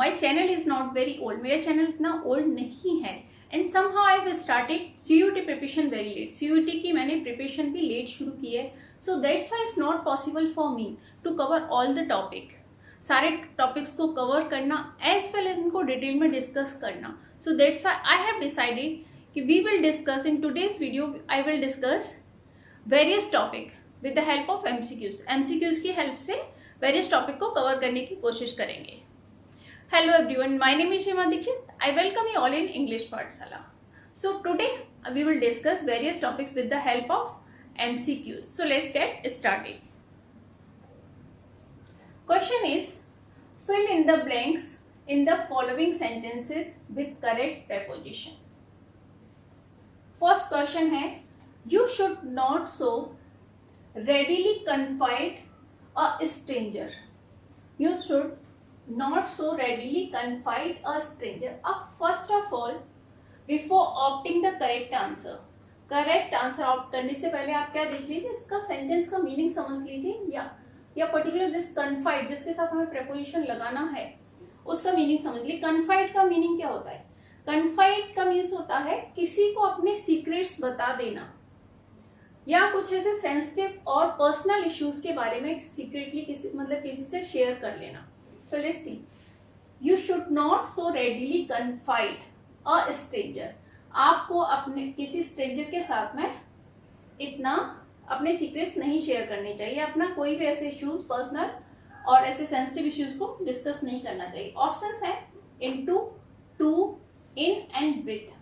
My channel is not very old, मेरा channel इतना old नहीं है and somehow I have started CUET preparation very late. CUET की मैंने प्रिपरेशन भी लेट शुरू की है, so that's why it's not possible for me to cover all the topic, सारे टॉपिक्स को कवर करना एज वेल एज उनको डिटेल में डिस्कस करना। So that's why I have decided कि we will discuss in today's video, I will discuss various topic with the help of MCQs की help से various topic को cover करने की कोशिश करेंगे। Hello everyone, my name is Seema Dikshit. I welcome you all in English Pathshala. So today we will discuss various topics with the help of MCQs. So let's get started. Question is, fill in the blanks in the following sentences with correct preposition. First question है, you should not so readily confide a stranger. You should not so readily confide a stranger. First of all, before opting the correct answer, correct answer opt करने से पहले आप क्या देख लीजिए, इसका sentence का मीनिंग समझ लीजिए, या पर्टिकुलर दिस कन्फाइड जिसके साथ हमें प्रेपोजिशन लगाना है उसका मीनिंग समझ लीजिए। कन्फाइड का मीनिंग क्या होता है? कन्फाइड का मीन्स होता है किसी को अपने सीक्रेट्स बता देना या कुछ ऐसे सेंसिटिव और पर्सनल इश्यूज के बारे में सीक्रेटली किसी से शेयर कर लेना। तो let's see, you should not so readily confide a stranger. आपको अपने किसी स्ट्रेंजर के साथ में इतना अपने सीक्रेट्स नहीं शेयर करने चाहिए, अपना कोई भी ऐसे इश्यूज पर्सनल और ऐसे सेंसिटिव इश्यूज को डिस्कस नहीं करना चाहिए। ऑप्शंस है into, to, in and with.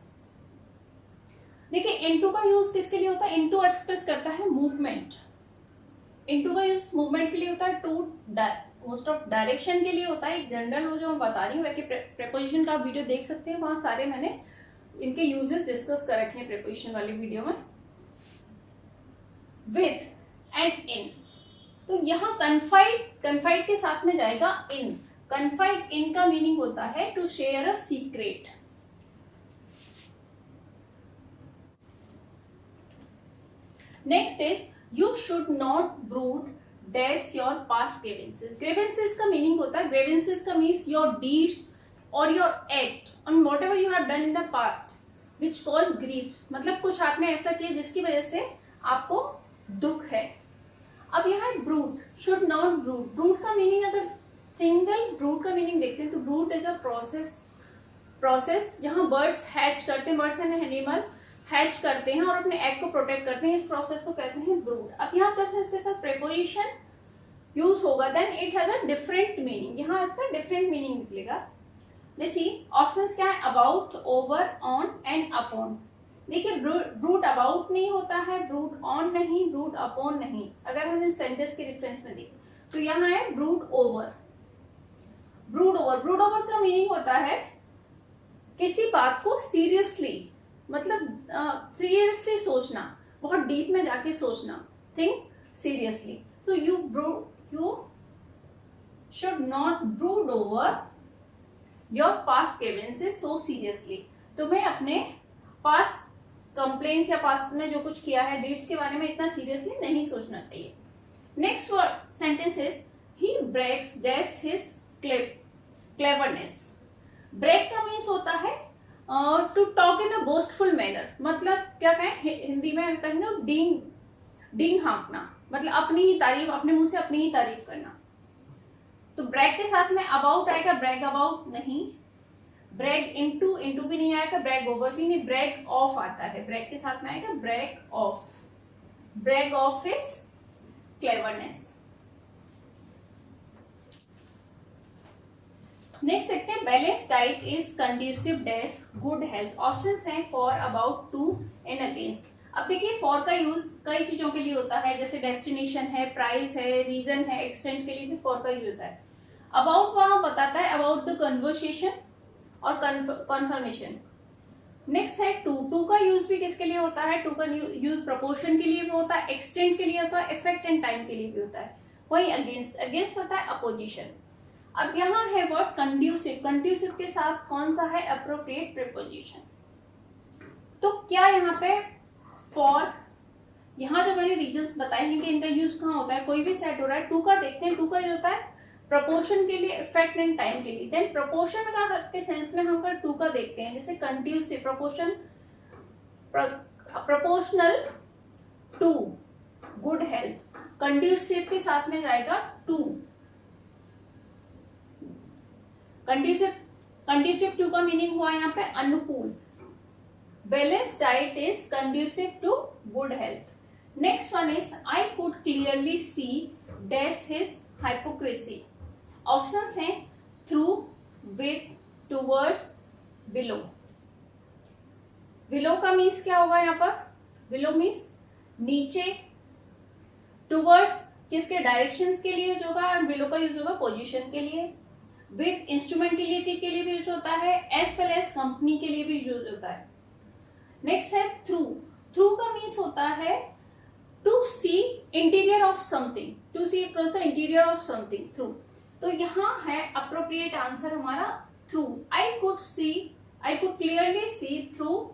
देखिए इनटू का यूज किसके लिए होता है? इनटू एक्सप्रेस करता है मूवमेंट, इनटू का यूज मूवमेंट के लिए होता है, टू मोस्ट ऑफ डायरेक्शन के लिए होता है। एक जनरल वो जो मैं बता रही हूँ, वैसे प्रेपोजिशन का वीडियो देख सकते हैं, वहां सारे मैंने इनके यूजेस डिस्कस कर रखे हैं प्रेपोजिशन वाले वीडियो में। विथ एंड इन, तो यहाँ कन्फाइड के साथ में जाएगा इन। कन्फाइड इन का मीनिंग होता है to share a secret. Next is, you should not brood dash your past grievances. Grievances का मीनिंग होता है, ग्रीवेंसेस का मीन्स योर डीड्स और your act on whatever you have done in the past which cause grief. मतलब कुछ आपने ऐसा किया जिसकी वजह से आपको दुख है। अब यहाँ brood, should not brood. Brood का मीनिंग, अगर सिंगल ब्रूड का मीनिंग देखते हैं तो ब्रूड इज अ प्रोसेस जहाँ बर्ड्स हैच करते हैं, बर्ड्स एंड एनिमल हैच करते हैं और अपने एग को प्रोटेक्ट करते हैं, इस प्रोसेस को कहते हैं ब्रूड। अब यहाँ जब इसके साथ प्रेपोजिशन यूज होगा then it has a different meaning, यहाँ इसका डिफरेंट मीनिंग निकलेगा। लेट्स सी ऑप्शंस क्या है, about, over, on and upon. देखिए ब्रूड अबाउट नहीं होता है, ब्रूड ऑन नहीं, ब्रूड अपॉन नहीं। अगर हम इस सेंटेंस के रेफरेंस में देखें तो यहाँ है ब्रूड ओवर। ब्रूड ओवर का मीनिंग होता है किसी बात को सीरियसली, मतलब सीरियसली सोचना, बहुत डीप में जाके सोचना, थिंक सीरियसली। तो you should not brood over your past grievances so seriously. तुम्हें अपने पास्ट कंप्लेंट्स या पास्ट में जो कुछ किया है डीड्स के बारे में इतना सीरियसली नहीं सोचना चाहिए। Next sentence is, he breaks dash his cleverness. Break का मीन्स होता है to talk in a boastful manner. मतलब क्या कहें हिंदी में कहेंगे डींग हाँकना, मतलब अपनी ही तारीफ, अपने मुंह से अपनी ही तारीफ करना। तो ब्रैग के साथ में अबाउट आएगा, ब्रैग अबाउट नहीं, ब्रैग इनटू भी नहीं आएगा, ब्रैग ओवर भी नहीं, ब्रैग ऑफ आता है, ब्रैग के साथ में आएगा brag off. Brag off is cleverness. Next देखते हैं, balance diet is conducive dash good health. Options हैं for, about, to and against. अब देखिए फॉर का यूज कई चीजों के लिए होता है, जैसे डेस्टिनेशन है, प्राइस है, रीजन है, एक्सटेंट के लिए भी फॉर का यूज होता है। अबाउट वहां बताता है अबाउट द कन्वर्सेशन और कन्फर्मेशन। नेक्स्ट है टू का यूज भी किसके लिए होता है? टू का यूज प्रपोर्शन के लिए भी होता है, एक्सटेंट के लिए होता है, इफेक्ट एंड टाइम के लिए भी होता है। वही अगेंस्ट होता है अपोजिशन। अब यहाँ है वर्ड कंड्यूसिव के साथ कौन सा है अप्रोप्रिएट प्रीपोजिशन। तो क्या यहाँ पे फॉर, यहाँ जो मैंने रीजंस बताए हैं कि इनका यूज कहाँ होता है, कोई भी सेट हो रहा है, टू का देखते हैं, टू का यूज होता है प्रपोर्शन के लिए, इफेक्ट एंड टाइम के लिए। देन प्रपोर्शन का के सेंस में हम अगर टू का देखते हैं, जैसे conducive proportion, proportional to good health, conducive के साथ में जाएगा टू, कंड्यूसिव टू का मीनिंग हुआ यहाँ पे अनुकूल। Balance diet is conducive to good health. Next one is I could clearly see dash his hypocrisy. Options हैं through, with, towards, below. Below का मीन्स क्या होगा यहाँ पर? बिलो मीन्स नीचे, टूवर्ड्स किसके डायरेक्शंस के लिए यूज होगा, बिलो का यूज होगा पोजीशन के लिए, विथ इंस्ट्रूमेंटिलिटी के लिए भी यूज होता है, एज वेल एज कंपनी के लिए भी यूज होता है। नेक्स्ट है थ्रू। थ्रू का मीन्स होता है to see interior of something, to see across the interior of something, through. तो यहाँ है अप्रोप्रिएट आंसर हमारा through. I could clearly see through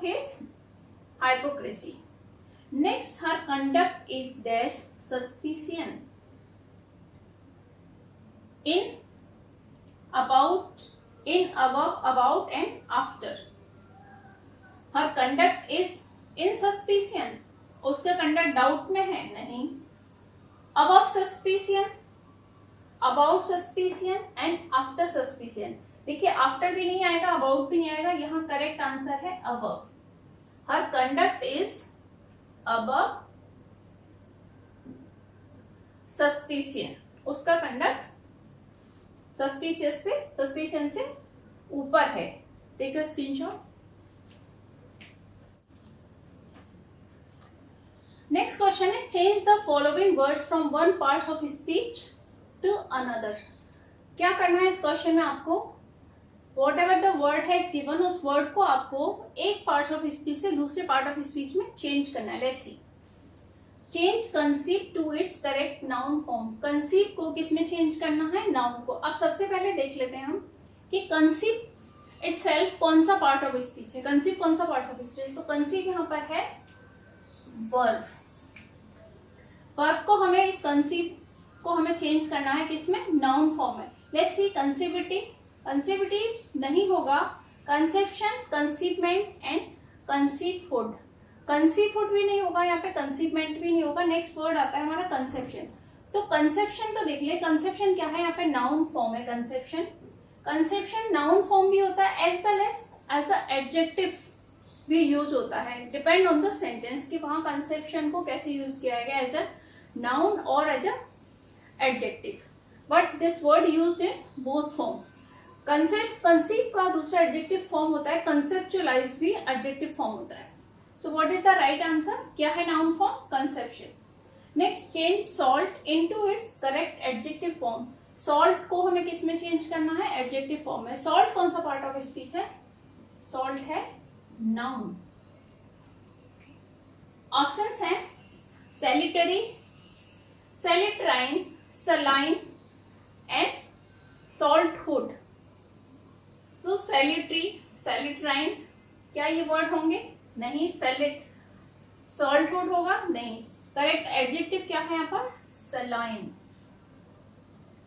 his hypocrisy. Next, her conduct is dash suspicion. In, about, and after. Her conduct is in suspicion. उसका conduct doubt में है? नहीं. Above suspicion, about suspicion and after suspicion. देखिए after भी नहीं आएगा, about भी नहीं आएगा, यहाँ correct answer है above. Her conduct is above suspicion. उसका conduct suspicion से ऊपर है। Take a screenshot. Next question is change the following words from one part of speech to another. क्या करना है इस क्वेश्चन में आपको? Whatever the word has given, उस वर्ड को आपको एक पार्ट ऑफ स्पीच से दूसरे पार्ट ऑफ स्पीच में चेंज करना है। Let's see, change conceive to its correct noun form. Conceive को किस में चेंज करना है? नाउन को। अब सबसे पहले देख लेते हैं हम कि कंसीव इटसेल्फ कौन सा पार्ट ऑफ स्पीच है। कंसीव कौन सा पार्ट ऑफ स्पीच? तो कंसीव यहाँ पर है वर्ब। वर्ब को हमें, इस कंसीव को हमें चेंज करना है किसमें? नाउन फॉर्म में। लेट्स सी, कंसीविटी, कंसीविटी नहीं होगा, कंसेप्शन, कंसीवमेंट एंड कंसीवहुड। कंसीवहुड भी नहीं होगा यहाँ पे, कंसीवमेंट भी नहीं होगा। नेक्स्ट वर्ड आता है हमारा कंसेप्शन। तो कंसेप्शन को देख ले, कंसेप्शन क्या है? यहाँ पे नाउन फॉर्म है कंसेप्शन। कंसेप्शन नाउन फॉर्म भी होता है as well as a adjective भी यूज होता है। डिपेंड ऑन द सेंटेंस कि वहां कंसेप्शन को कैसे यूज किया गया, एज अ नाउन और as a adjective. But this word use in both form. Conceive का दूसरा एडजेक्टिव फॉर्म होता है, कंसेप्चुअलाइज भी एडजेक्टिव फॉर्म होता है। So what is the right answer? क्या है noun form? Conception. Next, change salt into its correct adjective form. Salt को हमें किस में चेंज करना है? एडजेक्टिव फॉर्म में। सॉल्ट कौन सा पार्ट ऑफ स्पीच है? सॉल्ट है नाउन। ऑप्शंस हैं सैलिटरी, सैलिट्राइन, सलाइन एंड सॉल्टहुड। तो सैलिटरी, सैलिट्राइन, क्या ये वर्ड होंगे? नहीं। सॉल्टहुड होगा? नहीं। करेक्ट एडजेक्टिव क्या है यहाँ पर? Saline.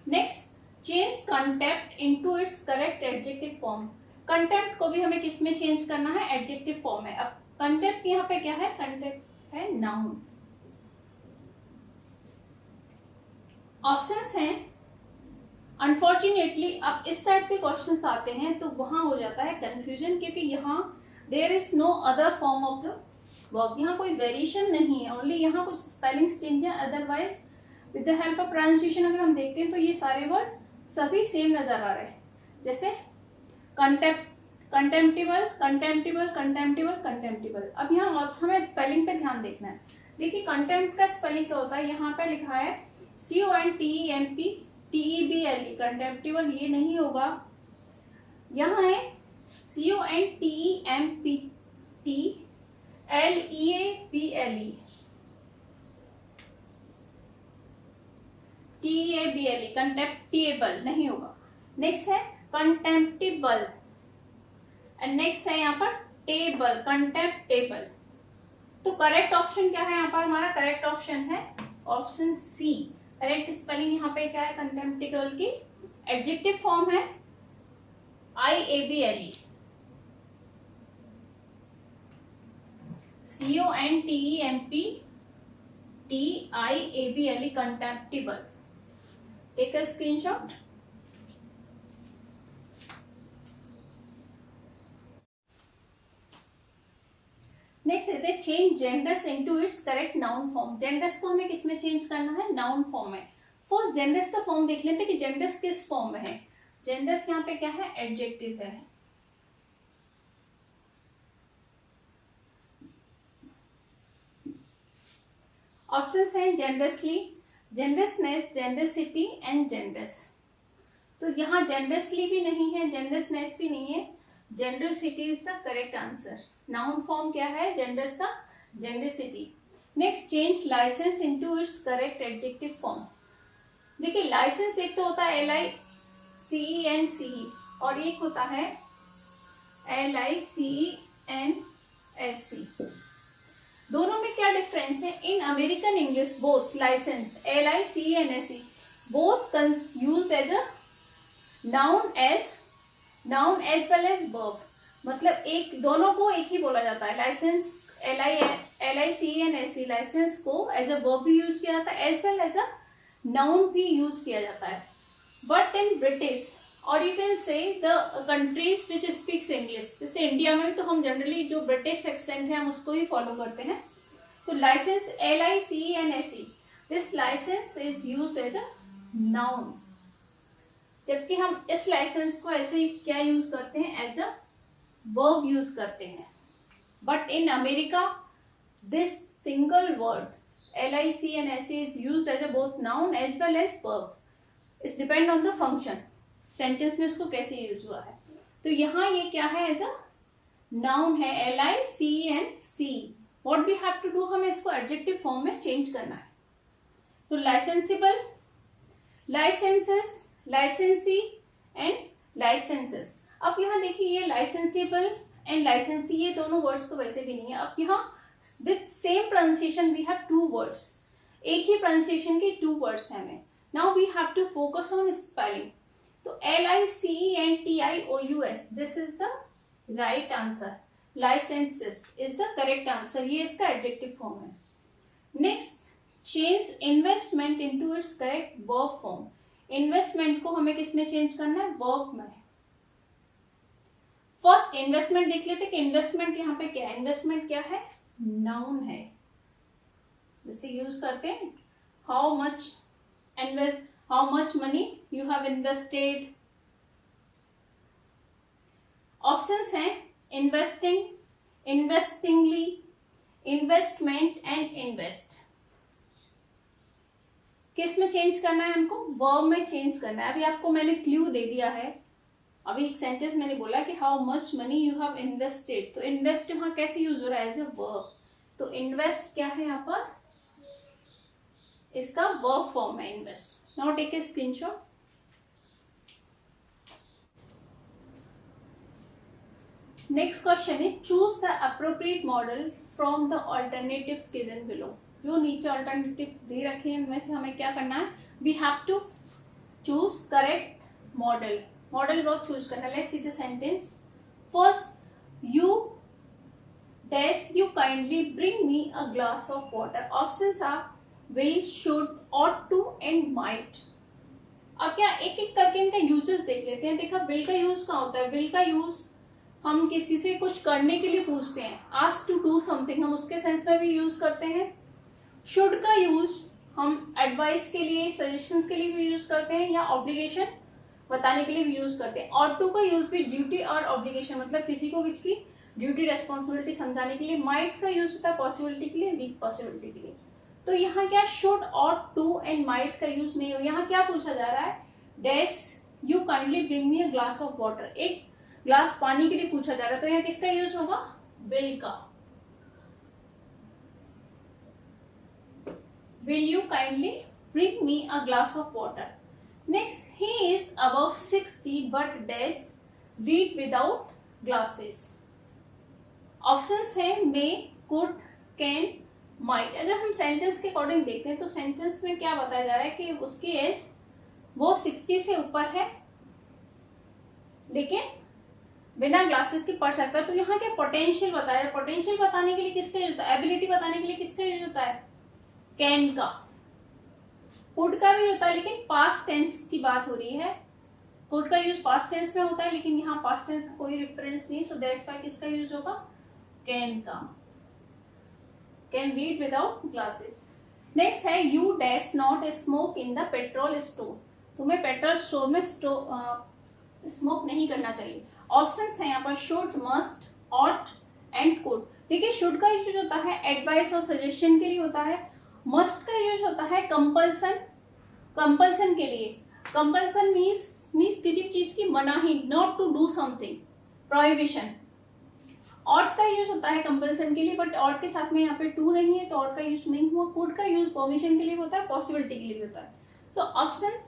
Next, change contempt into its correct adjective form. Contempt को भी हमें किस में चेंज करना है? एडजेक्टिव फॉर्म है। अब कंटेम्प्ट यहाँ पे क्या है? कंटेम्प्ट है नाउन। ऑप्शंस हैं अनफॉर्चुनेटली। अब इस टाइप के क्वेश्चंस आते हैं तो वहां हो जाता है कंफ्यूजन, क्योंकि यहाँ there is no other form of the verb. यहाँ कोई वेरिएशन नहीं है, ओनली यहाँ कुछ स्पेलिंग चेंज है। Otherwise with the help of pronunciation अगर हम देखते हैं तो ये सारे वर्ड सभी सेम नजर आ रहे हैं। जैसे कंटेम्प्टिबल, कंटेम्प्टिबल, कंटेम्प्टिबल, कंटेम्प्टिबल। अब यहाँ हमें स्पेलिंग पे ध्यान देखना है। देखिए कंटेम्प्ट का स्पेलिंग क्या होता है? यहाँ पे लिखा है CONTEMPTEBLE, कंटेम्प्टिबल ये नहीं होगा। यहाँ है CONTEMPTLEABLE, TEABLE, कंटेम्प्टिबल नहीं होगा। नेक्स्ट है कंटेम्प्टिबल एंड नेक्स्ट है यहाँ पर टेबल, कंटेम्प्टेबल। तो तो करेक्ट ऑप्शन क्या है यहाँ पर हमारा? करेक्ट ऑप्शन है ऑप्शन सी। करेक्ट स्पेलिंग यहाँ पे क्या है कंटेम्प्टिबल की? एडजेक्टिव फॉर्म है IABLE, CONTEMPTIABLE, contemptible. Take a screenshot. Next है change genders into its correct noun form. Genders को हमें किसमें चेंज करना है? नाउन फॉर्म में। फर्स्ट जेंडर्स का फॉर्म देख लेते हैं कि जेंडर्स किस फॉर्म में है। जेंडर्स यहाँ पे क्या है? एडजेक्टिव है। ऑप्शंस हैं जेंडर्सली, जेंडरसनेस, जेंडरसिटी एंड जेंडर्स। तो यहाँ जेंडरसली भी नहीं है, जेंडरसनेस भी नहीं है, gendercity is the correct answer. Noun form क्या है जेंडर्स का? Gendercity. Next change licence into its correct adjective form. देखिए लाइसेंस एक तो होता है LICENCE और एक होता है LICENSE। दोनों में क्या डिफरेंस है? In American English both license LICENSE both used as a noun as well as verb. मतलब एक दोनों को एक ही बोला जाता है। लाइसेंस LICENSE लाइसेंस को एज अ वर्ब भी यूज किया जाता है as well as a noun भी यूज किया जाता है। बट इन ब्रिटिश और you can say the countries which speaks English, जैसे इंडिया में तो हम जनरली जो ब्रिटिश एक्सेंट है हम उसको ही फॉलो करते हैं। तो license LICENSE this license is used as a noun, जबकि हम इस लाइसेंस को ऐसे ही क्या यूज करते हैं? एज अ वर्ब यूज करते हैं। But in America this single word LICENSE is used as a both noun as well as verb. It's depend on the function, sentence में उसको कैसे यूज हुआ है। तो यहाँ ये क्या है? एज अ नाउन है LICENSE। What we have to do? हमें इसको एडजेक्टिव फॉर्म में चेंज करना है। तो licensable, licentious, licensee and licenses. अब यहाँ देखिए ये लाइसेंसिबल एंड लाइसेंसी ये दोनों वर्ड्स तो वैसे भी नहीं है। अब यहाँ with same pronunciation we have two words, एक ही प्रोनाउंसिएशन के टू वर्ड्स हैं हमें। Now we have to focus on spelling. तो LICENTIOUS this is the right answer. Licentious is the correct answer, ये इसका एडजेक्टिव फॉर्म है। Next change investment into its correct verb form. Investment को हमें किसमें change करना है? वर्ब में। फर्स्ट इन्वेस्टमेंट देख लेते हैं कि इन्वेस्टमेंट यहाँ पे क्या है। इन्वेस्टमेंट क्या है? नाउन है। जैसे यूज करते हैं how much money you have invested. Options हैं इन्वेस्टिंग, इन्वेस्टिंगली, इन्वेस्टमेंट एंड इन्वेस्ट। किस में चेंज करना है हमको? वर्ब में चेंज करना है। अभी आपको मैंने क्लू दे दिया है। अभी एक सेंटेंस मैंने बोला कि how much money you have invested, तो इन्वेस्ट वहां कैसे यूज हो रहा है? As a verb. तो इन्वेस्ट क्या है यहाँ पर? इसका वर्ब फॉर्म है invest. Now take a screenshot. Next question is choose the appropriate modal from the alternatives given below. जो नीचे ऑल्टरनेटिव्स दे रखे हैं उनमें से हमें क्या करना है? We have to choose correct modal. Modal verb choose करना। Let's see the sentence. First you you kindly bring me a glass of water. Options are will, should, ought to and might. अब क्या एक एक करके इनका uses देख लेते हैं। देखा will का यूज कहाँ होता है? will का यूज हम किसी से कुछ करने के लिए पूछते हैं। ask to do something हम उसके सेंस में भी यूज करते हैं। should का यूज हम एडवाइस के लिए, सजेशंस के लिए भी यूज करते हैं या ऑब्लिगेशन बताने के लिए भी यूज करते हैं। ought to का यूज भी ड्यूटी और ऑब्लिगेशन मतलब किसी को किसकी ड्यूटी रेस्पॉन्सिबिलिटी समझाने के लिए। माइट का यूज होता है पॉसिबिलिटी के लिए, वीक पॉसिबिलिटी के लिए। तो यहाँ क्या should, ought to and might का यूज नहीं हो। यहाँ क्या पूछा जा रहा है? Dash you kindly bring me a glass of water, एक ग्लास पानी के लिए पूछा जा रहा है। तो यहाँ किसका यूज होगा? विल का। Will you kindly bring me a glass of water. Next he is above 60 but dash read without glasses. Options है मे, कुड, कैन, माइट। अगर हम सेंटेंस के अकॉर्डिंग देखते हैं तो सेंटेंस में क्या बताया जा रहा है कि उसकी एज वो 60 से ऊपर है लेकिन बिना ग्लासेस के पढ़ सकता है। तो यहाँ क्या पोटेंशियल बताया, पोटेंशियल बताने के लिए किसका यूज होता है, एबिलिटी बताने के लिए किसका यूज होता है, कैन का। कुड का भी होता है लेकिन पास्ट टेंस की बात हो रही है, कुड का यूज पास्ट टेंस में होता है लेकिन यहाँ पास्ट टेंस का कोई रेफरेंस नहीं, सो दैट्स व्हाई किसका यूज होगा, कैन का। Can read without glasses. Next है you dash not smoke in the petrol store. तुम्हें पेट्रोल स्टोर में स्मोक नहीं करना चाहिए। ऑप्शंस है यहाँ पर should, must, ought and could. देखिए शुड का यूज होता है एडवाइस और सजेशन के लिए होता है, मस्ट का यूज होता है कंपल्सन, कंपल्सन के लिए। कंपल्सन मीन्स किसी चीज की मनाही, not to do something, prohibition. Ought का यूज होता है कंपल्सन के लिए, बट ऑट के साथ में यहाँ पे टू नहीं है तो ऑट का यूज नहीं हुआ। कुड का यूज परमिशन के लिए होता है, पॉसिबिलिटी के लिए होता है। तो ऑप्शन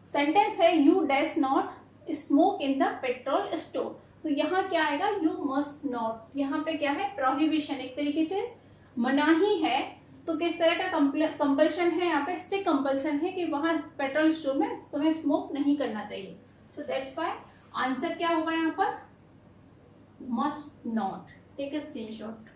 सेंटेंस है you dash not smoke in the petrol store. तो यहाँ क्या आएगा, यू मस्ट नॉट। यहाँ पे क्या है, प्रोहिबिशन, एक तरीके से मनाही है। तो किस तरह का कंपल्शन है, यहाँ पे स्ट्रिक्ट कंपल्शन है कि वहां पेट्रोल स्टोर में तुम्हें स्मोक नहीं करना चाहिए। सो दैट्स व्हाई आंसर क्या होगा यहाँ पर, must not. Take a screenshot.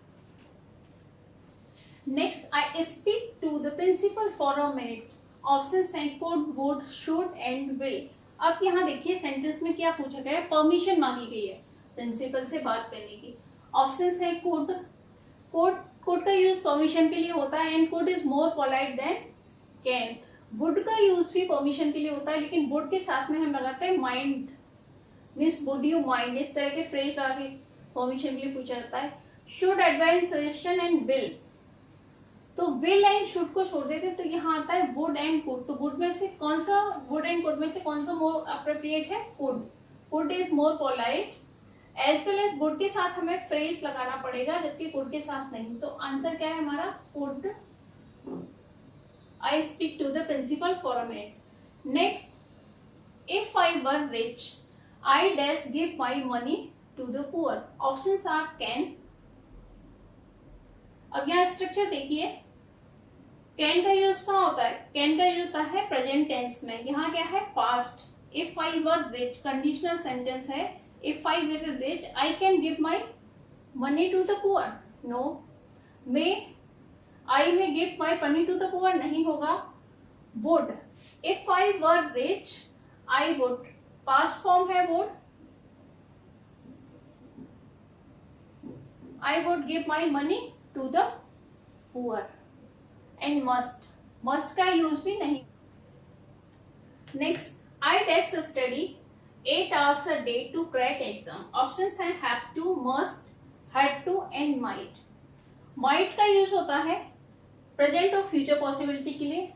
Next, I speak to the principal for a minute. Option है could, would, should and will. अब यहाँ देखिए सेंटेंस में क्या पूछा गया है, परमिशन मांगी गई है प्रिंसिपल से बात करने की। ऑप्शन है कुड, कुड का यूज परमिशन के लिए होता है and could is more polite than can. Would का यूज भी परमिशन के लिए होता है लेकिन वुड के साथ में हम लगाते हैं mind, means would you mind, इस तरह के फ्रेज लगा के परमिशन के लिए पूछा जाता है। Should, advice, suggestion and will. तो विल एंड शुड को छोड़ देते तो यहाँ आता है वुड एंड कुड। तो वुड में से कौन सा, वुड एंड कुड में से कौन सा मोर अप्रोप्रिएट है, could. Could is more polite. As well as would के साथ हमें फ्रेज लगाना पड़ेगा जबकि कुड के साथ नहीं। तो आंसर क्या है हमारा, could. I speak to the principal for a minute. Next, if I were rich I dash give my money to the poor. Options are can. अब यहाँ स्ट्रक्चर देखिए, कैन का यूज कहाँ होता है, कैन का यूज होता है प्रेजेंट टेंस में। यहाँ क्या है, past. If I were rich conditional sentence है, if I were rich I can give my money to the poor. No, may I may give my money to the poor नहीं होगा। Would, if I were rich I would, past form है would, I would give my money to the poor. And must, must का use भी नहीं। Next, I dash study 8 hours a day to crack exam. Options हैं have to, must, had to and might. might का use होता है present और future possibility के लिए।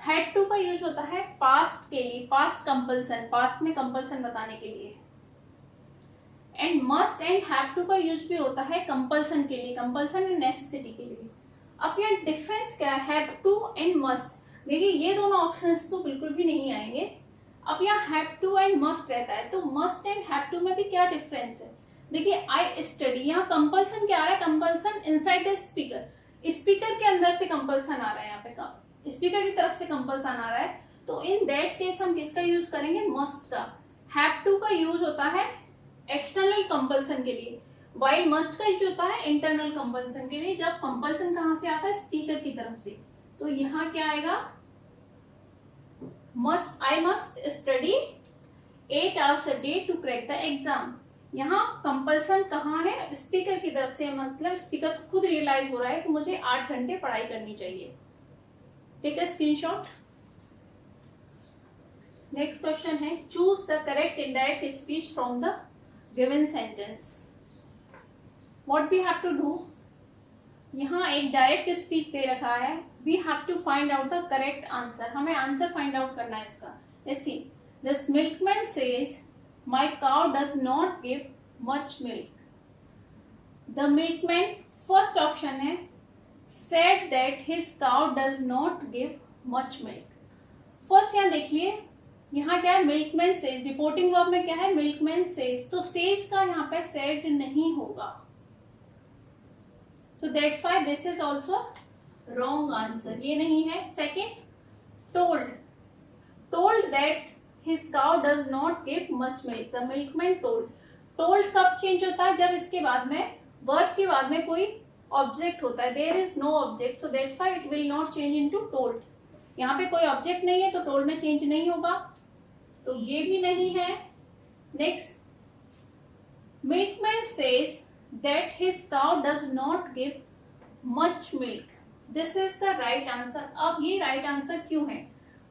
had to का यूज होता है पास्ट के लिए, पास्ट कंपल्सन, पास्ट में कंपल्सन बताने के लिए। And must and have to का यूज भी होता है कंपल्सन के लिए, कंपल्सन एंड नेसेसिटी के लिए। अब यहाँ डिफरेंस क्या है, हैव टू एंड मस्ट। देखिए ये दोनों ऑप्शंस तो बिल्कुल भी नहीं आएंगे। अब यहाँ हैव टू एंड मस्ट रहता है तो मस्ट एंड हैव टू में भी क्या डिफरेंस है। देखिए आई स्टडी, यहाँ कंपल्सन क्या आ रहा है, compulsion inside the speaker, speaker के अंदर से कंपल्सन आ रहा है, यहाँ पे स्पीकर की तरफ से कंपल्सन आ रहा है। तो इन दैट केस हम किसका यूज करेंगे, मस्ट का। हैव टू का यूज होता है एक्सटर्नल कंपल्सन के लिए, वाइल मस्ट का यूज होता है इंटरनल कंपल्सन के लिए। जब कंपल्सन कहाँ से आता है, स्पीकर की तरफ से। तो यहाँ क्या आएगा, must, I must study 8 hours a day to crack the exam। यहाँ कंपल्सन कहाँ है, स्पीकर की तरफ से, मतलब स्पीकर खुद रियलाइज हो रहा है कि मुझे 8 घंटे पढ़ाई करनी चाहिए। Take a screenshot. Next question है, choose the correct indirect speech from the given sentence. What we have to do, यहाँ एक डायरेक्ट स्पीच दे रखा है, we have to find out the correct answer. हमें आंसर फाइंड आउट करना है इसका। Let's see, this milkman says my cow does not give much milk. The milkman, first option है, said that his cow does not give much milk. First यहाँ देखिए, यहाँ क्या है, मिल्कमैन सेज, रिपोर्टिंग वर्ब में क्या है, मिल्कमैन सेज। तो सेज का यहाँ पे सेड नहीं होगा, सो that's why this is also wrong answer, ये नहीं है. Second, told. Told that his cow does not give much milk. The milkman told. Told कब चेंज होता है? जब इसके बाद में वर्ब के बाद में कोई ऑब्जेक्ट होता है. There is no object, so that's why it will not change into told. यहाँ पे कोई ऑब्जेक्ट नहीं है तो टोल्ड में चेंज नहीं होगा, तो ये भी नहीं है. Next, milkman says that his cow does not give much milk. This is the right answer. अब ये राइट आंसर क्यों है?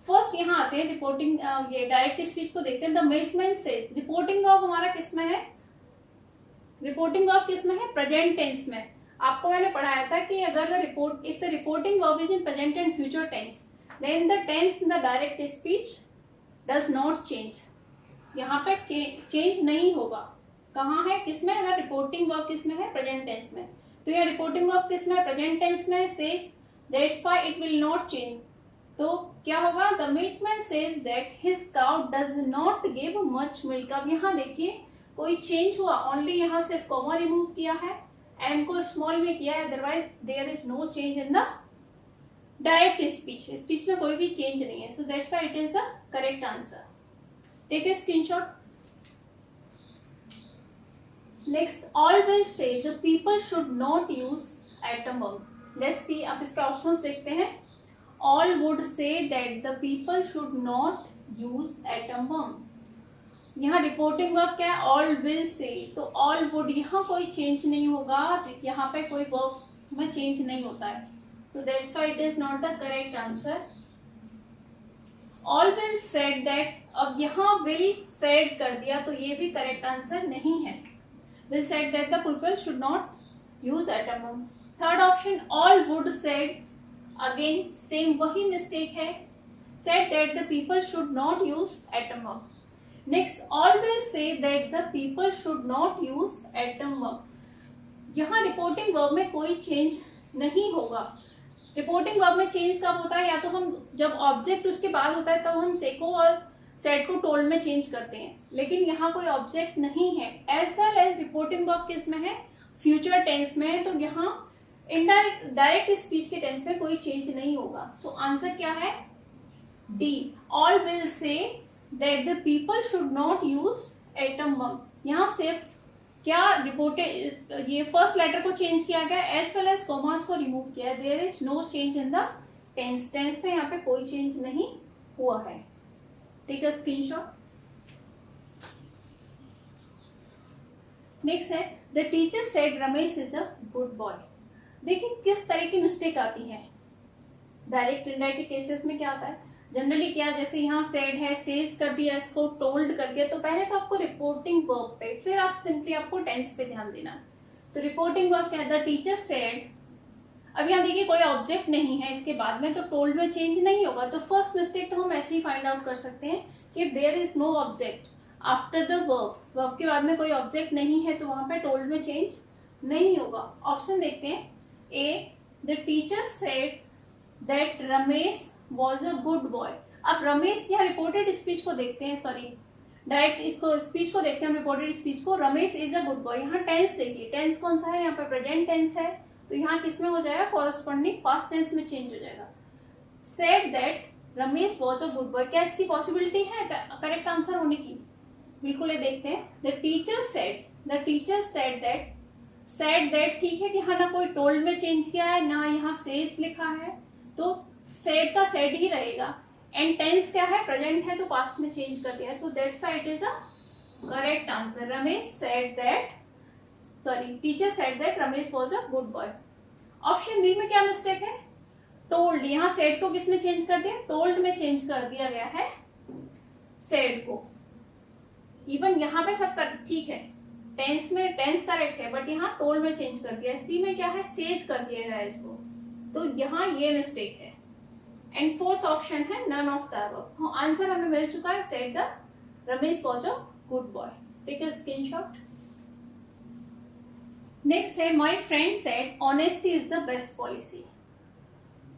फर्स्ट यहाँ आते हैं रिपोर्टिंग, ये डायरेक्ट स्पीच को देखते हैं. The milkman says. Reporting of हमारा किस में है? रिपोर्टिंग ऑफ किस में है? प्रेजेंट टेंस में. आपको मैंने पढ़ाया था कि अगर the report, if the reporting verb is in present and future tense, then the tense in the direct speech does not change. यहाँ पे चेंज नहीं होगा. कहाँ है? किस में? अगर रिपोर्टिंग वर्ब किस में है? प्रेजेंट टेंस में. तो यहाँ रिपोर्टिंग वर्ब किस में है? प्रेजेंट टेंस में. Says that's why it will not change. तो क्या होगा? The milkman says that his cow does not give much milk. अब यहाँ देखिए कोई चेंज हुआ? ओनली यहाँ सिर्फ कॉमा रिमूव किया है, एम को स्मॉल में किया है, otherwise there is no change in the direct speech. Speech में कोई भी चेंज नहीं है. So that's why it is the correct answer. Take a screenshot. Next, always say the people should not use atom bomb. Let's see, आप इसके options देखते हैं. All would say that the people should not use atom bomb. यहाँ reporting verb क्या है? All will से. तो all would, यहाँ कोई चेंज नहीं होगा, यहाँ पे कोई वर्ब में चेंज नहीं होता है. तो that's why it is not the correct answer. All will said that. अब यहाँ विल सेड कर दिया तो ये भी करेक्ट आंसर नहीं है. Will said that the people should not use atom bomb. Third option, all would said. Again same वही मिस्टेक है. Said that the people should not use atom bomb. Next, all will say that the people should not use atom bomb. यहाँ reporting verb में कोई change नहीं होगा. Reporting verb में change कब होता है? या तो हम जब ऑब्जेक्ट उसके बाद होता है तब हम से को और सेड को टोल्ड में चेंज करते हैं, लेकिन यहाँ कोई ऑब्जेक्ट नहीं है. As well as reporting verb किस में है? फ्यूचर टेंस में. तो यहाँ इनडायरेक्ट, डायरेक्ट स्पीच के टेंस में कोई चेंज नहीं होगा. सो आंसर क्या है? D. All will say that the people should not use atom bomb. यहाँ सिर्फ क्या रिपोर्टेड, ये फर्स्ट लेटर को चेंज किया गया, एज वेल एज कॉमास को रिमूव किया है. There is no change in the tense. Tense में यहाँ पे कोई चेंज नहीं हुआ है. Take a screenshot. नेक्स्ट है, the teacher said Ramesh is a good boy. देखिए किस तरह की मिस्टेक आती है. डायरेक्ट इनडायरेक्ट केसेस में क्या आता है? जनरली क्या, जैसे यहाँ सेड है, सेज कर दिया, इसको टोल्ड कर दिया, तो पहले तो आपको रिपोर्टिंग वर्ब पे, फिर आप सिंपली आपको टेंस पे ध्यान देना. तो रिपोर्टिंग वर्ब क्या है? The teacher said. अब यहाँ देखिए कोई ऑब्जेक्ट नहीं है इसके बाद में, तो टोल्ड में चेंज नहीं होगा. तो फर्स्ट मिस्टेक तो हम ऐसे ही फाइंड आउट कर सकते हैं कि there is no object after the verb. Verb के बाद में कोई ऑब्जेक्ट नहीं है तो वहां पे टोल्ड में चेंज नहीं होगा. ऑप्शन देखते हैं. A, the teacher said that Ramesh was a good boy. अब रमेश, यहाँ रिपोर्टेड स्पीच को देखते हैं, सॉरी डायरेक्ट इसको स्पीच को देखते हैं हम, रिपोर्टेड स्पीच को. Ramesh is a good boy. यहाँ टेंस देखिए, टेंस कौन सा है? यहाँ पे प्रेजेंट टेंस है, तो यहाँ किस में हो जाएगा? कॉरस्पॉन्डिंग पास्ट टेंस में चेंज हो जाएगा. Said that Ramesh was a good boy. क्या इसकी पॉसिबिलिटी है करेक्ट आंसर होने की? बिल्कुल. ये देखते हैं. The teacher said that. Said that ठीक है कि हाँ, ना कोई टोल्ड में चेंज किया है, ना यहाँ सेज लिखा है, तो सेड का सेड ही रहेगा. एंड टेंस क्या है? प्रेजेंट है, तो पास्ट में चेंज कर दिया है. तो that's why it is a correct answer. Ramesh said that, sorry teacher said that Ramesh was a good boy. Option B में क्या मिस्टेक है? टोल्ड. यहाँ सेड को किस में चेंज कर दिया? टोल्ड में चेंज कर दिया गया है सेड को. इवन यहाँ पे सब ठीक है, टेंस में टेंस करेक्ट है, बट यहाँ टोल्ड में चेंज कर दिया है. सी में क्या है? सेज कर दिया गया है इसको. तो यहाँ ये मिस्टेक है. एंड फोर्थ ऑप्शन है none of the above. Answer हमें मिल चुका है. Said the Ramesh was a good boy. Take a screenshot. Next है, my friend said honesty is the best policy.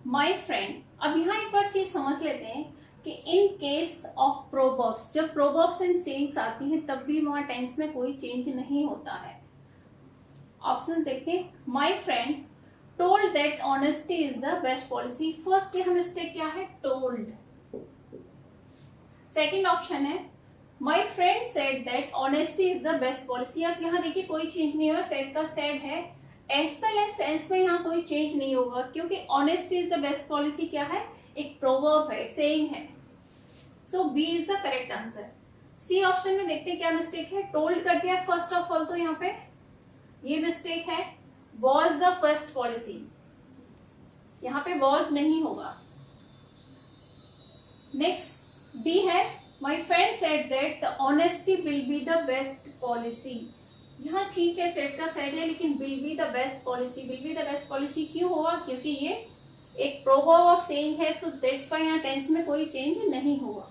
My friend. अब यहाँ एक बार चीज समझ लेते हैं कि इन केस ऑफ प्रोवर्ब्स, जब प्रोवर्ब्स एंड सेइंग्स आती हैं तब भी वहां टेंस में कोई चेंज नहीं होता है. ऑप्शंस देखते हैं. My friend told that honesty is the best policy. First यहाँ मिस्टेक क्या है, टोल्ड। सेकेंड ऑप्शन है my friend said that honesty is the best policy. अब यहाँ देखिए कोई चेंज नहीं हुआ, सेड का सेड है, एज वेल एज टेंस में यहाँ कोई चेंज नहीं होगा क्योंकि honesty is the best policy क्या है, एक प्रोवर्ब है, सेइंग है। So B is the correct answer. C option में देखते हैं क्या मिस्टेक है, टोल्ड कर दिया फर्स्ट ऑफ ऑल, तो यहाँ पे ये मिस्टेक है, वॉज द फर्स्ट पॉलिसी, यहाँ पे वॉज नहीं होगा। नेक्स्ट डी है my friend said that the honesty will be the best policy. यहाँ ठीक है, सेड का सेड है, लेकिन will be the best policy, will be the best policy क्यों होगा, क्योंकि ये एक प्रोवर्ब ऑफ सेइंग है, तो दैट्स व्हाई यहाँ टेंस में कोई चेंज नहीं होगा।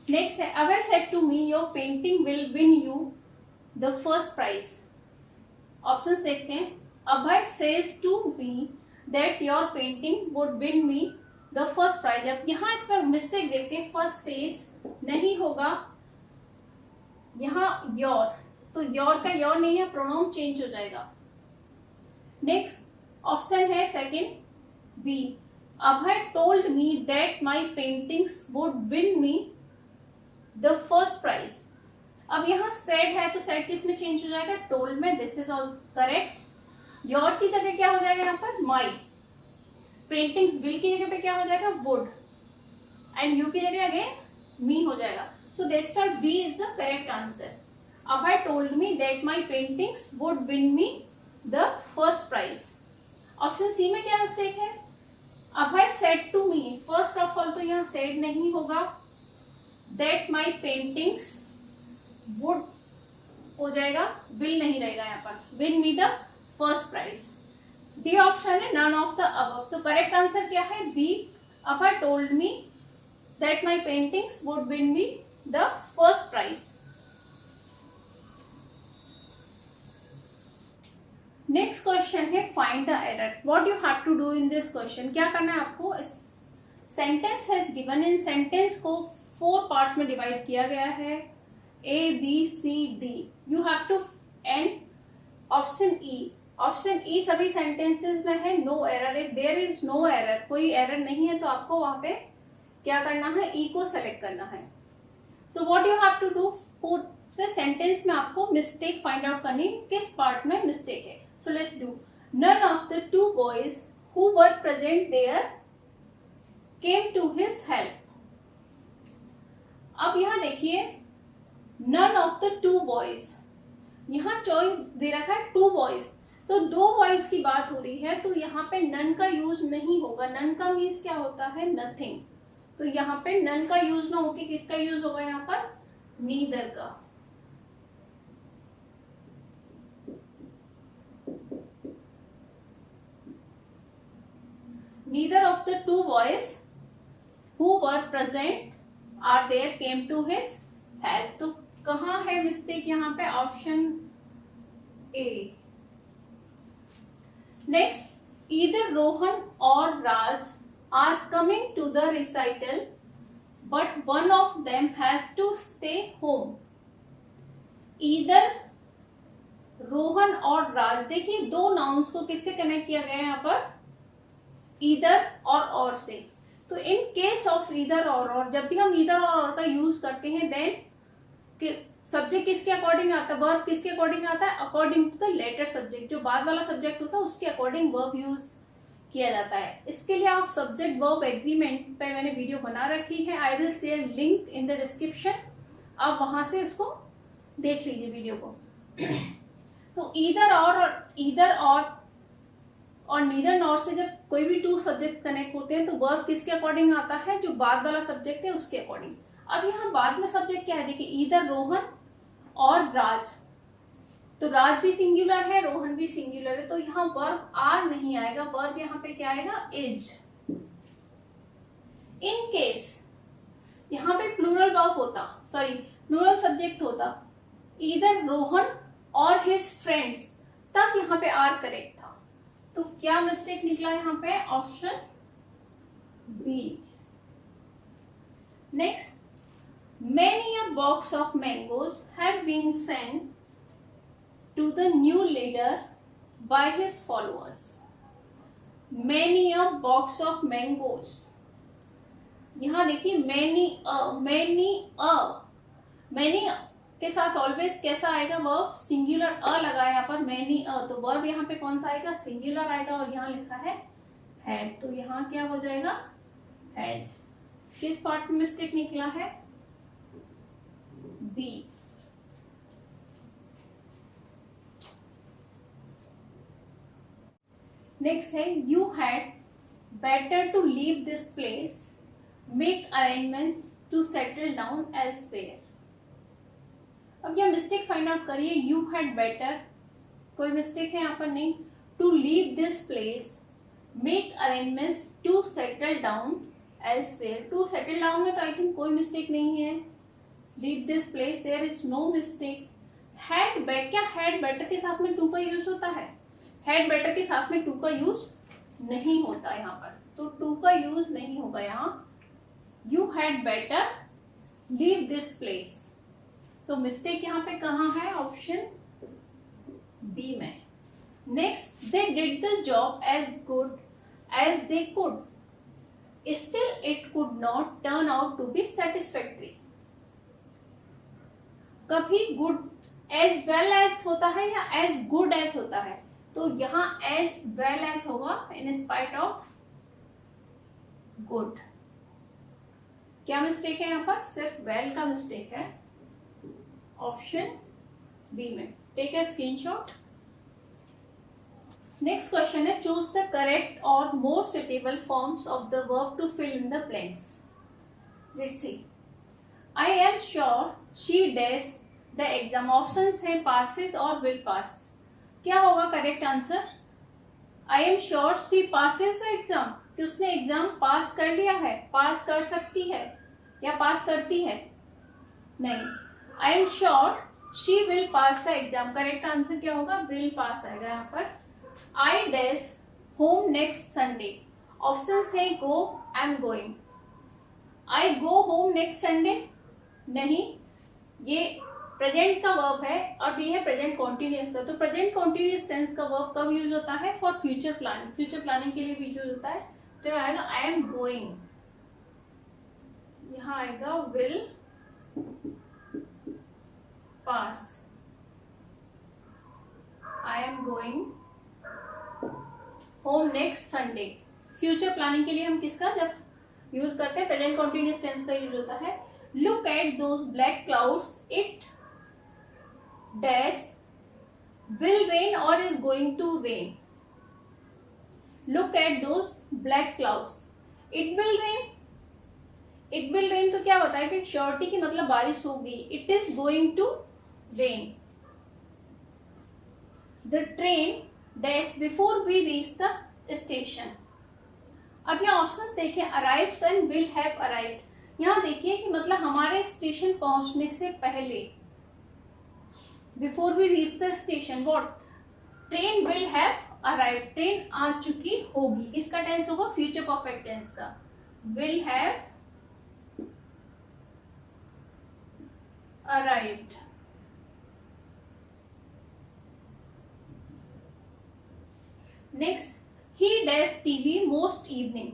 नेक्स्ट है Abhay said to me your painting will win you the first prize. Options देखते हैं, Abhay says to me that your painting would win me the first prize. अब यहाँ इसमें मिस्टेक देखते हैं, फर्स्ट सेज नहीं होगा, यहाँ योर, तो योर का योर नहीं है, प्रोनाउन चेंज हो जाएगा। नेक्स्ट ऑप्शन है second B, Abhay told me that my paintings would win me the first prize. अब यहाँ सेड है, तो सेड किस में चेंज हो जाएगा, टोल्ड में, this is all correct. Your की जगह क्या हो जाएगा यहाँ पर, माई। पेंटिंग्स विल की जगह पे क्या हो जाएगा, वुड, एंड यू की जगह अगेन मी हो जाएगा। So that's why B is the correct answer. Abhay told me that my paintings would win me the first prize. Option C में क्या मिस्टेक है, Abhay said to me, first of all तो यहाँ said नहीं होगा, that my paintings would हो जाएगा, will नहीं रहेगा यहाँ पर, win me the first prize. D option है नन ऑफ द अबव। तो करेक्ट आंसर क्या है, B, Abhay told me that my paintings would win me the first prize. Next question है find the error. What you have to do in this question, क्या करना है आपको, sentence has given, इन sentence को 4 parts में डिवाइड किया गया है, A B C D. You have to and option E, option E सभी सेंटेंसेस में है no error. If there is no error, कोई एरर नहीं है, तो आपको वहां पे क्या करना है, ई को सेलेक्ट करना है। So what you have to do, पूरे सेंटेंस में आपको मिस्टेक फाइंड आउट करनी, किस पार्ट में मिस्टेक है। So let's do, none of the 2 boys who were present there came to his help. अब यहाँ देखिए, नन ऑफ द 2 बॉयज, यहाँ चॉइस दे रखा है 2 बॉयज, तो 2 बॉयज की बात हो रही है, तो यहाँ पे नन का यूज नहीं होगा। नन का मीन्स क्या होता है, नथिंग, तो यहाँ पे नन का यूज ना होके किसका यूज होगा, यहाँ पर नीदर का। Neither of the 2 boys who were present are there came to his help. तो कहाँ है मिस्टेक, यहाँ पे option A. Next, either Rohan or Raj are coming to the recital, but one of them has to stay home. Either Rohan और राज, देखिए 2 nouns को किससे connect किया गया है यहाँ पर, ईदर और से। तो इन केस ऑफ ईदर और, जब भी हम ईदर और का यूज करते हैं, देन सब्जेक्ट किसके अकॉर्डिंग आता है, वर्ब किसके अकॉर्डिंग आता है, according to the latter subject. जो बाद वाला सब्जेक्ट होता है उसके अकॉर्डिंग वर्ब यूज किया जाता है। इसके लिए आप सब्जेक्ट वर्ब एग्रीमेंट पे मैंने वीडियो बना रखी है, I will share link in the description, आप वहां से उसको देख लीजिए वीडियो को। तो ईदर और नीदर नॉर से जब कोई भी 2 सब्जेक्ट कनेक्ट होते हैं, तो वर्ब किसके अकॉर्डिंग आता है, जो बाद वाला सब्जेक्ट है उसके अकॉर्डिंग। अब यहाँ बाद में सब्जेक्ट क्या है, देखिए ईदर रोहन और राज, तो राज भी सिंगुलर है, रोहन भी सिंगुलर है, तो यहाँ वर्ब आर नहीं आएगा, वर्ब यहाँ पे क्या आएगा, इज। इन केस यहाँ पे प्लूरल वर्ब होता, सॉरी प्लूरल सब्जेक्ट होता, ईदर रोहन और हिज फ्रेंड्स, तब यहाँ पे आर करेक्ट था। तो क्या मिस्टेक निकला यहाँ पे, option B. Next, many a box of mangoes have been sent to the new leader by his followers. Many a box of mangoes. यहाँ देखिए मैनी के साथ ऑलवेज कैसा आएगा वर्ब, सिंगुलर अ लगा है यहाँ पर, मैनी अ, तो वर्ब यहाँ पे कौन सा आएगा, सिंगुलर आएगा, और यहाँ लिखा है हैड, तो यहाँ क्या हो जाएगा, हैज। किस पार्ट में मिस्टेक निकला है, बी। नेक्स्ट है you had better to leave this place, make arrangements to settle down elsewhere. अब यह मिस्टेक फाइंड आउट करिए, यू हैड बेटर, कोई मिस्टेक है यहाँ पर नहीं, to leave this place, make arrangements to settle down elsewhere. To settle down में तो आई थिंक कोई मिस्टेक नहीं है, leave this place there is no mistake. Had better, क्या हैड बेटर के साथ में टू का यूज होता है, हैड बेटर के साथ में टू का यूज नहीं होता यहाँ पर, तो टू का यूज नहीं होगा यहाँ। You had better leave this place, तो मिस्टेक यहाँ पे कहाँ है, ऑप्शन बी में। Next, they did the job as good as they could, still it could not turn out to be satisfactory. कभी गुड एज वेल एज होता है या एज गुड एज होता है, तो यहाँ एज वेल एज होगा, इन स्पाइट ऑफ गुड। क्या मिस्टेक है यहाँ पर, सिर्फ वेल का मिस्टेक है, ऑप्शन बी में। Take a screenshot. Next question है, चूज द करेक्ट और more suitable forms of the verb to fill in the blanks. Let's see, I am sure she dash the exam, options है passes और will pass. क्या होगा correct answer, I am sure she passes the exam, कि उसने exam पास कर लिया है, पास कर सकती है या पास करती है, नहीं, I am sure she will pass the exam, correct answer क्या होगा, विल पास आएगा यहाँ पर। I dash home next Sunday, option है go, I am going, I go home next Sunday, नहीं, ये प्रेजेंट का वर्ब है और ये है प्रेजेंट कॉन्टिन्यूअस का, तो प्रेजेंट कॉन्टिन्यूअस टेंस का वर्ब कब यूज होता है, for future planning, future planning के लिए भी यूज होता है, तो आएगा आई एम गोइंग, यहाँ आएगा will pass, I am going home next Sunday. Future planning के लिए हम किसका जब यूज करते हैं, प्रेजेंट कॉन्टिन्यूअस टेंस का यूज होता है। Look at those black clouds, it dash will rain और is going to rain. Look at those black clouds, it will rain, it will rain तो क्या बताया कि श्योरिटी की मतलब बारिश होगी, it is going to rain. The train dash before we reach the station. अब यहाँ ऑप्शंस देखें, arrives and will have arrived, यहाँ देखिए कि मतलब हमारे स्टेशन पहुंचने से पहले, before we reach the station, what, train will have arrived, train आ चुकी होगी, किसका टेंस होगा, फ्यूचर परफेक्ट टेंस का, will have arrived. Next, he does TV most evening,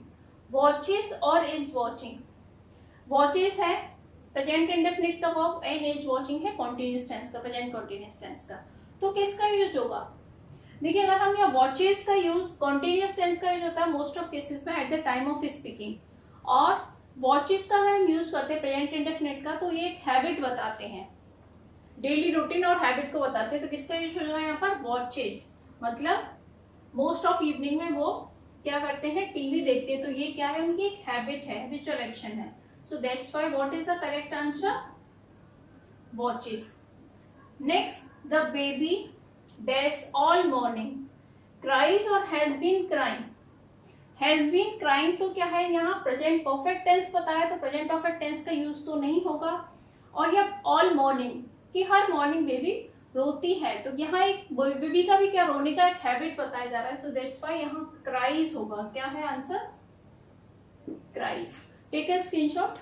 watches और is watching। watches है प्रेजेंट इंडेफिनिट का वर्ब एंड इज वॉचिंग है कॉन्टिन्यूअस टेंस का, प्रेजेंट कॉन्टिन्यूअस टेंस का, तो किसका यूज होगा, देखिए अगर हम यहाँ वॉचेस का यूज, कॉन्टिन्यूअस टेंस का यूज होता है मोस्ट ऑफ केसेस में at the time of speaking, और वॉचेस का अगर हम यूज करते हैं प्रेजेंट इंडेफिनिट का, तो ये एक हैबिट बताते हैं, डेली रूटीन और हैबिट को बताते हैं, तो किसका यूज होगा यहाँ पर, वॉचेज, मतलब मोस्ट ऑफ इवनिंग में वो क्या करते हैं, टीवी देखते हैं, तो ये क्या है, उनकी एक हैबिट है, हैबिचुअल एक्शन है, so that's why what is the correct answer, watches. Next, the baby dash all morning, cries और has been crying. Has been crying तो क्या है, यहाँ प्रेजेंट परफेक्ट टेंस बताया, तो प्रेजेंट परफेक्ट टेंस का यूज तो नहीं होगा, और यह ऑल मॉर्निंग कि हर मॉर्निंग बेबी रोती है, तो यहाँ एक बेबी का भी क्या रोने का एक हैबिट बताया जा रहा है, सो दैट्स व्हाई यहाँ क्राइज होगा, क्या है आंसर, cries. Take a screenshot.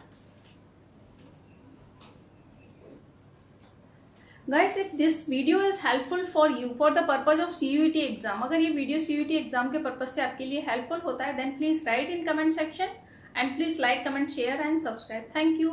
Guys, if this video is helpful for you for the purpose of CUET exam, अगर ये वीडियो CUET एग्जाम के पर्पज से आपके लिए हेल्पफुल होता है, then please write in comment section and please like, comment, share and subscribe. Thank you.